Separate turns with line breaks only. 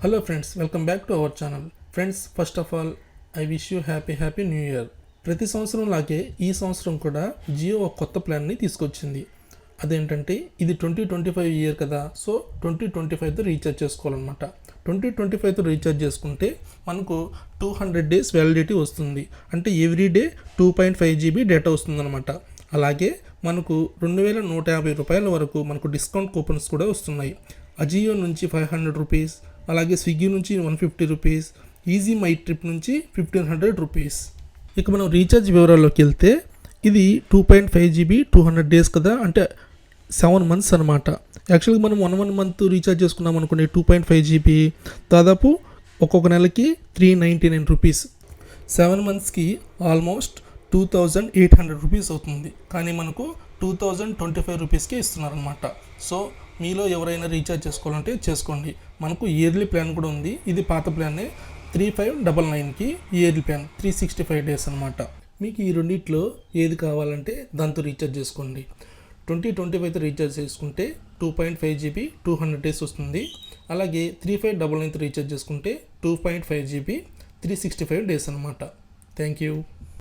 Hello friends, welcome back to our channel. Friends, first of all I wish you happy new year. ప్రతి సంవత్సరం లాగే ఈ సంవత్సరం కూడా జియో ఒక కొత్త ప్లాన్ని తీసుకొచ్చింది. అదేంటంటే ఇది 2025 ఇయర్ కదా, సో 2025తో రీఛార్జ్ చేసుకోవాలన్నమాట. 2025తో రీఛార్జ్ చేసుకుంటే మనకు 200 days వ్యాలిడిటీ వస్తుంది. అంటే ఎవ్రీడే 2.5 GB డేటా వస్తుందన్నమాట. అలాగే మనకు 2150 రూపాయల వరకు మనకు డిస్కౌంట్ కూపన్స్ కూడా వస్తున్నాయి. అజియో నుంచి 500 రూపీస్, అలాగే స్విగ్గీ నుంచి 150 రూపీస్, ఈజీ మై ట్రిప్ నుంచి 1500 రూపీస్. ఇక మనం రీఛార్జ్ వివరాల్లోకి వెళ్తే ఇది 2.5 GB 200 days కదా, అంటే 7 months అనమాట. యాక్చువల్గా మనం 1 month రీఛార్జ్ చేసుకున్నాం అనుకోండి, 2.5 GB దాదాపు ఒక్కొక్క నెలకి 399 రూపీస్. 7 monthsకి ఆల్మోస్ట్ 2800 రూపీస్ అవుతుంది. కానీ మనకు 2025 రూపీస్కే ఇస్తున్నారనమాట. సో మీలో ఎవరైనా రీఛార్జ్ చేసుకోవాలంటే చేసుకోండి. మనకు ఇయర్లీ ప్లాన్ కూడా ఉంది. ఇది పాత ప్లానే, 3599కి ఇయర్లీ ప్లాన్ 365 days అనమాట. మీకు ఈ రెండిట్లో ఏది కావాలంటే దాంతో రీఛార్జ్ చేసుకోండి. 2025తో రీఛార్జ్ చేసుకుంటే 2.5 GB 200 days వస్తుంది. అలాగే 3599తో రీఛార్జ్ చేసుకుంటే 2.5 GB 365 days అనమాట. Thank you.